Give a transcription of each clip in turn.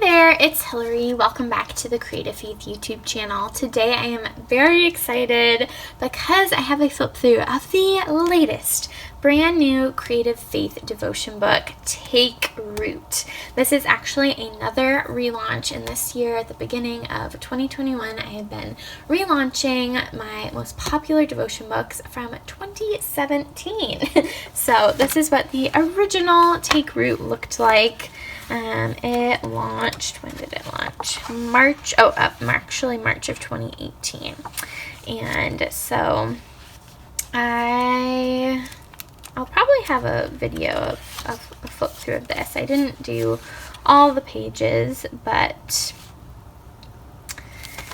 there, it's Hillary. Welcome back to the Creative Faith YouTube channel. Today I am very excited because I have a flip through of the latest brand new Creative Faith devotion book, Take Root. This is actually another relaunch, and this year at the beginning of 2021 I have been relaunching my most popular devotion books from 2017. So this is what the original Take Root looked like. It launched, when did it launch? March of 2018. And so I'll probably have a video of a flip through of this. I didn't do all the pages, but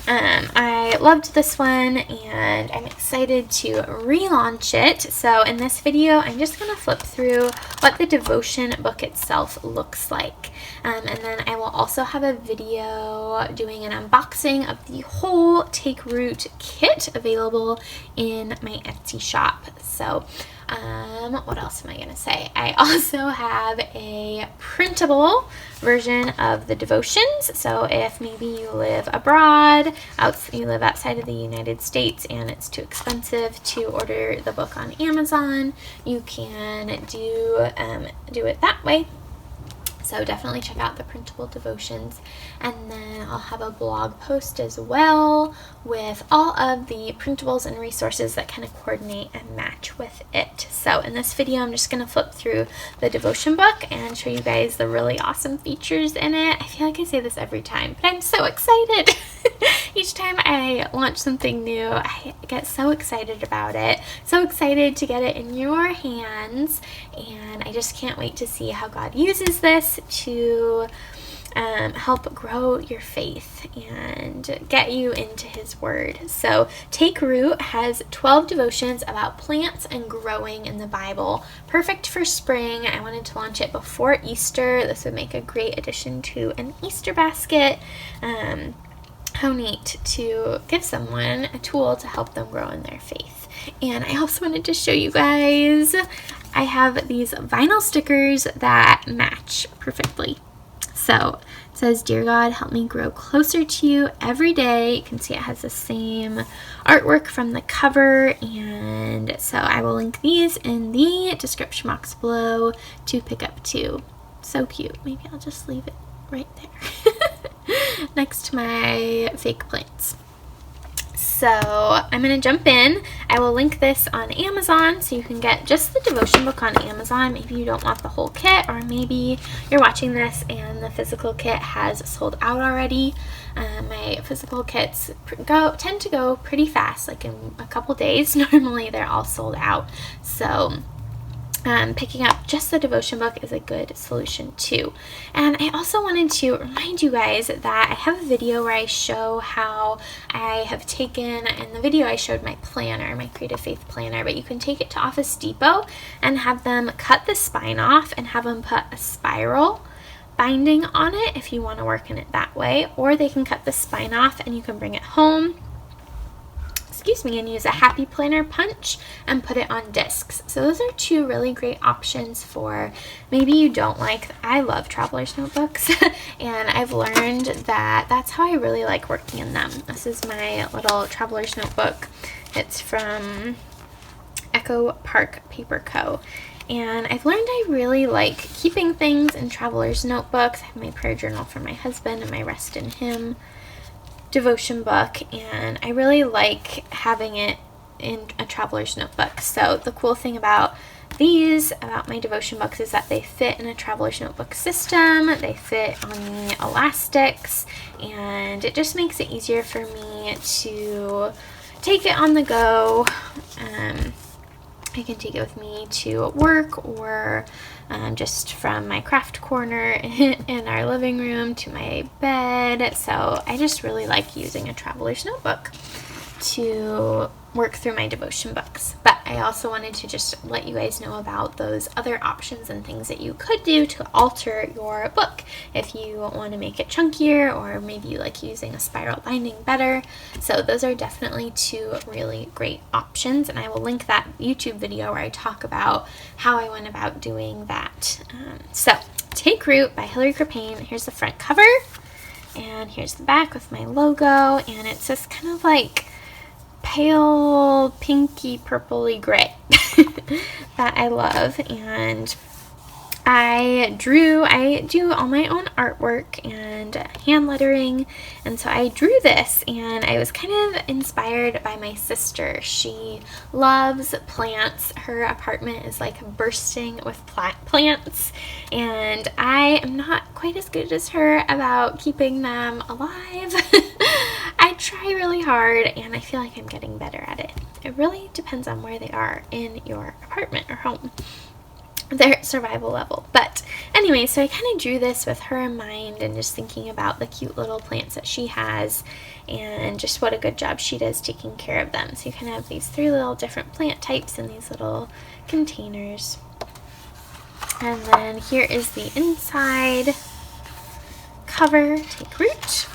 I loved this one and I'm excited to relaunch it. So in this video, I'm just going to flip through what the devotion book itself looks like. And then I will also have a video doing an unboxing of the whole Take Root kit available in my Etsy shop. So what else am I going to say? I also have a printable version of the devotions. So if maybe you live abroad, you live outside of the United States and it's too expensive to order the book on Amazon, you can do it that way. So definitely check out the printable devotions. And then I'll have a blog post as well with all of the printables and resources that kind of coordinate and match with it. So in this video, I'm just going to flip through the devotion book and show you guys the really awesome features in it. I feel like I say this every time, but I'm so excited. Each time I launch something new, I get so excited about it. So excited to get it in your hands. And I just can't wait to see how God uses this to help grow your faith and get you into His Word. So Take Root has 12 devotions about plants and growing in the Bible. Perfect for spring. I wanted to launch it before Easter. This would make a great addition to an Easter basket. How neat to give someone a tool to help them grow in their faith. And I also wanted to show you guys, I have these vinyl stickers that match perfectly. So it says, "Dear God, help me grow closer to you every day." You can see it has the same artwork from the cover. And so I will link these in the description box below to pick up too. So cute. Maybe I'll just leave it right there next to my fake plants. So I'm going to jump in. I will link this on Amazon so you can get just the devotion book on Amazon. Maybe you don't want the whole kit, or maybe you're watching this and the physical kit has sold out already. My physical kits tend to go pretty fast, like in a couple days. Normally they're all sold out. So picking up just the devotion book is a good solution too. And I also wanted to remind you guys that I have a video where I show how I have taken, in the video I showed my planner, my Creative Faith planner, but you can take it to Office Depot and have them cut the spine off and have them put a spiral binding on it if you want to work in it that way, or they can cut the spine off and you can bring it home, and use a Happy Planner punch and put it on discs. So those are two really great options for maybe you don't like, I love traveler's notebooks and I've learned that that's how I really like working in them. This is my little traveler's notebook. It's from Echo Park Paper Co. And I've learned I really like keeping things in traveler's notebooks. I have my prayer journal for my husband and my Rest in Him devotion book, and I really like having it in a traveler's notebook. So the cool thing about my devotion books, is that they fit in a traveler's notebook system. They fit on the elastics, and it just makes it easier for me to take it on the go. I can take it with me to work, or just from my craft corner in our living room to my bed. So I just really like using a traveler's notebook to work through my devotion books. But I also wanted to just let you guys know about those other options and things that you could do to alter your book if you want to make it chunkier, or maybe you like using a spiral binding better. So those are definitely two really great options, and I will link that YouTube video where I talk about how I went about doing that. So Take Root by Hillary Crepane. Here's the front cover, and here's the back with my logo, and it's this kind of like pale pinky purpley gray that I love. And I do all my own artwork and hand lettering, and so I drew this, and I was kind of inspired by my sister. She loves plants. Her apartment is like bursting with plants, and I am not quite as good as her about keeping them alive. I try really hard, and I feel like I'm getting better at it. It really depends on where they are in your apartment or home, their survival level. But anyway, so I kind of drew this with her in mind, and just thinking about the cute little plants that she has and just what a good job she does taking care of them. So you kind of have these 3 little different plant types in these little containers. And then here is the inside cover, Take Root.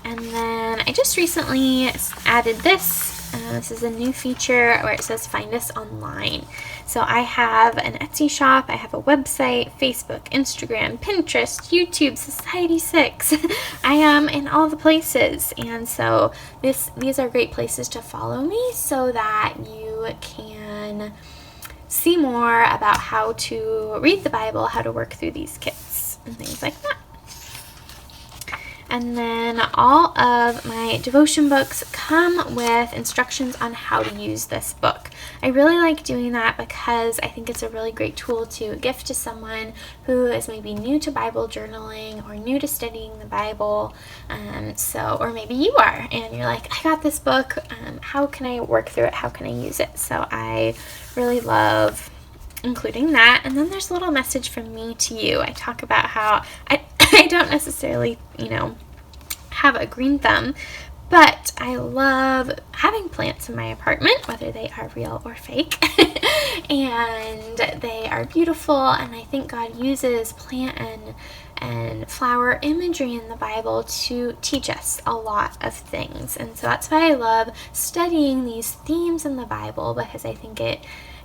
And then I just recently added this. This is a new feature where it says find us online. So I have an Etsy shop, I have a website, Facebook, Instagram, Pinterest, YouTube, Society6. I am in all the places, and so these are great places to follow me so that you can see more about how to read the Bible, how to work through these kits, and things like that. And then all of my devotion books come with instructions on how to use this book. I really like doing that because I think it's a really great tool to gift to someone who is maybe new to Bible journaling or new to studying the Bible. Or maybe you are and you're like, I got this book. How can I work through it? How can I use it? So I really love including that. And then there's a little message from me to you. I talk about how I don't necessarily, have a green thumb, but I love having plants in my apartment, whether they are real or fake, and they are beautiful, and I think God uses plant and flower imagery in the Bible to teach us a lot of things. And so that's why I love studying these themes in the Bible, because I think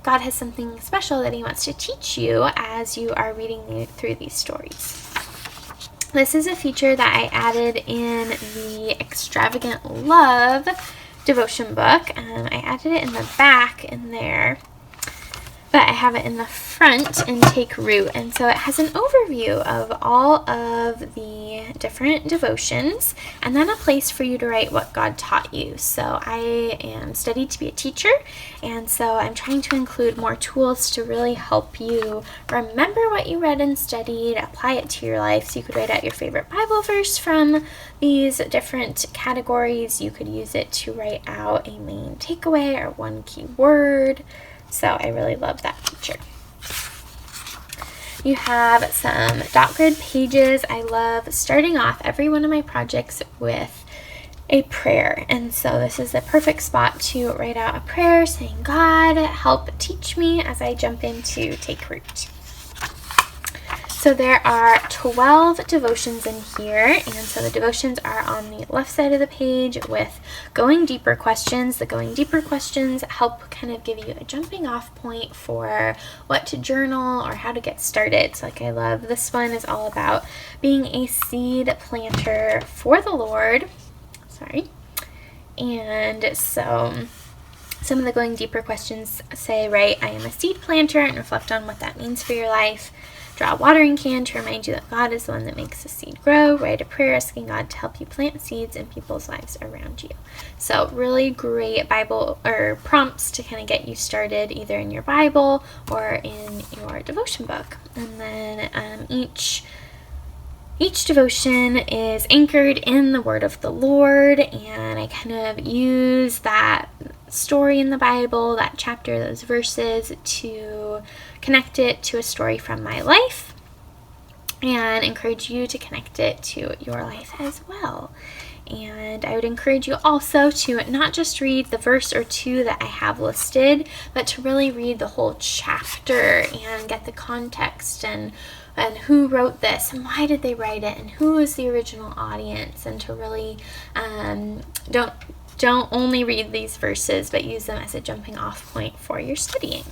God has something special that He wants to teach you as you are reading through these stories. This is a feature that I added in the Extravagant Love devotion book. I added it in the back in there, but I have it in the front in Take Root. And so it has an overview of all of the different devotions, and then a place for you to write what God taught you. So I am studied to be a teacher, and so I'm trying to include more tools to really help you remember what you read and studied, apply it to your life. So you could write out your favorite Bible verse from these different categories. You could use it to write out a main takeaway or one key word. So I really love that feature. You have some dot grid pages. I love starting off every one of my projects with a prayer. And so this is the perfect spot to write out a prayer saying, God, help teach me as I jump into Take Root. So there are 12 devotions in here, and so the devotions are on the left side of the page with Going Deeper questions. The Going Deeper questions help kind of give you a jumping off point for what to journal or how to get started. So I love this one is all about being a seed planter for the Lord. And so some of the Going Deeper questions say, right, I am a seed planter, and reflect on what that means for your life. Draw a watering can to remind you that God is the one that makes the seed grow. Write a prayer asking God to help you plant seeds in people's lives around you. So really great Bible or prompts to kind of get you started either in your Bible or in your devotion book. And then each devotion is anchored in the word of the Lord, and I kind of use that story in the Bible, that chapter, those verses, to connect it to a story from my life and encourage you to connect it to your life as well. And I would encourage you also to not just read the verse or two that I have listed, but to really read the whole chapter and get the context and who wrote this and why did they write it and who is the original audience, and to really don't only read these verses, but use them as a jumping off point for your studying.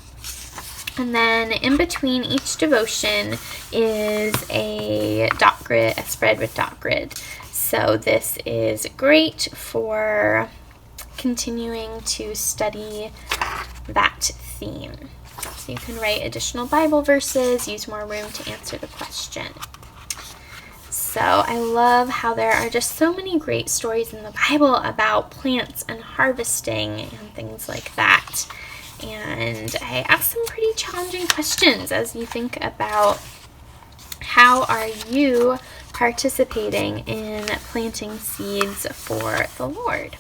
And then in between each devotion is a dot grid, a spread with dot grid. So this is great for continuing to study that theme. So you can write additional Bible verses, use more room to answer the question. So I love how there are just so many great stories in the Bible about plants and harvesting and things like that. And I asked some pretty challenging questions as you think about how are you participating in planting seeds for the Lord.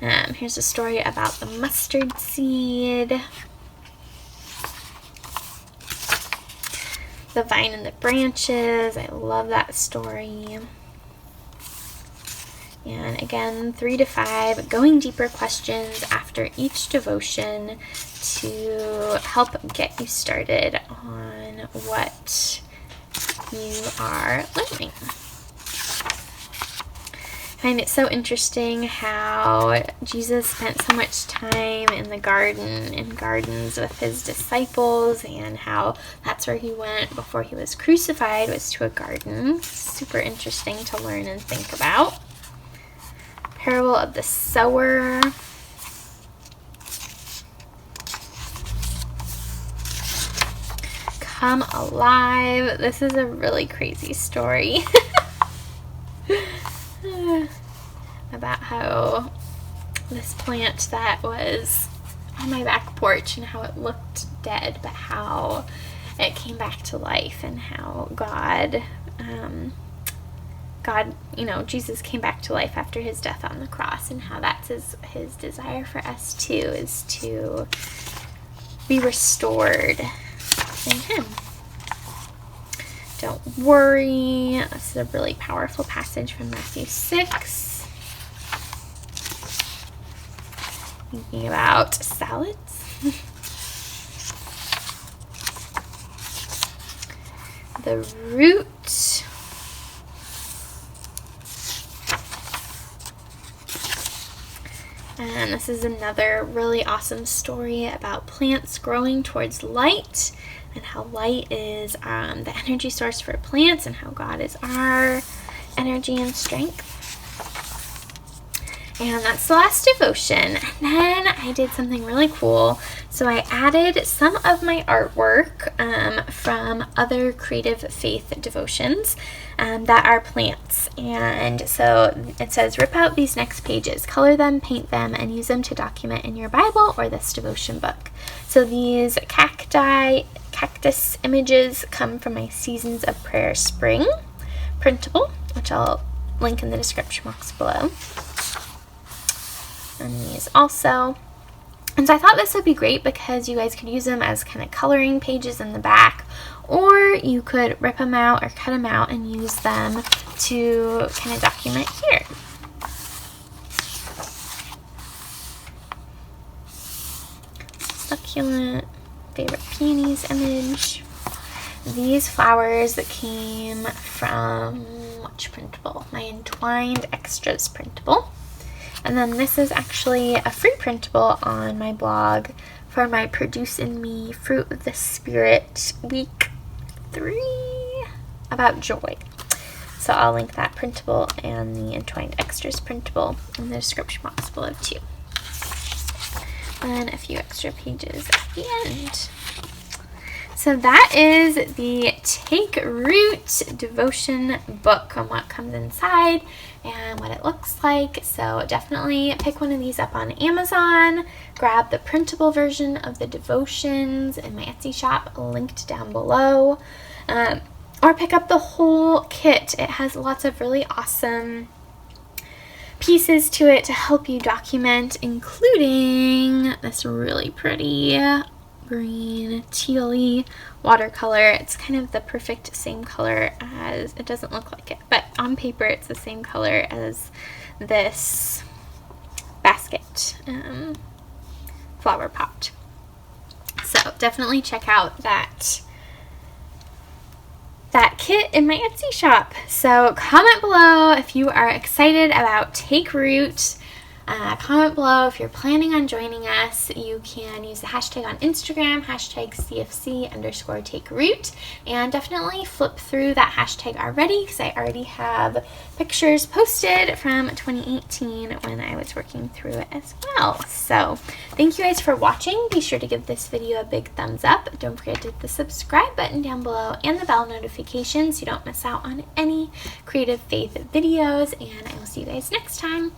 Here's a story about the mustard seed, the vine and the branches. I love that story. And again, 3 to 5 going deeper questions after each devotion to help get you started on what you are learning. I find it so interesting how Jesus spent so much time in the garden, in gardens with his disciples, and how that's where he went before he was crucified, was to a garden. Super interesting to learn and think about. Parable of the sower. Come alive. This is a really crazy story. About how this plant that was on my back porch and how it looked dead, but how it came back to life, and how God, Jesus came back to life after his death on the cross, and how that's his desire for us too, is to be restored in him. Don't worry. This is a really powerful passage from Matthew 6. Thinking about salads. The root. And this is another really awesome story about plants growing towards light, and how light is the energy source for plants, and how God is our energy and strength. And that's the last devotion. And then I did something really cool. So I added some of my artwork from other Creative Faith devotions that are plants. And so it says, rip out these next pages, color them, paint them, and use them to document in your Bible or this devotion book. So these cactus images come from my Seasons of Prayer Spring printable, which I'll link in the description box below. And these also. And so I thought this would be great because you guys could use them as kind of coloring pages in the back, or you could rip them out or cut them out and use them to kind of document here. Succulent, favorite peonies image. These flowers that came from which printable? My Entwined Extras printable. And then this is actually a free printable on my blog for my Produce in Me Fruit of the Spirit Week 3 about joy. So I'll link that printable and the Entwined Extras printable in the description box below too. And a few extra pages at the end. So that is the Take Root devotion book, and what comes inside and what it looks like. So definitely pick one of these up on Amazon. Grab the printable version of the devotions in my Etsy shop, linked down below. Or pick up the whole kit. It has lots of really awesome pieces to it to help you document, including this really pretty green tealy watercolor. It's kind of the perfect same color as, it doesn't look like it, but on paper it's the same color as this basket flower pot. So definitely check out that kit in my Etsy shop. So comment below if you are excited about Take Root. Comment below if you're planning on joining us. You can use the hashtag on Instagram, hashtag CFC_take-root, and definitely flip through that hashtag already because I already have pictures posted from 2018 when I was working through it as well. So thank you guys for watching. Be sure to give this video a big thumbs up. Don't forget to hit the subscribe button down below and the bell notification so you don't miss out on any Creative Faith videos, and I will see you guys next time.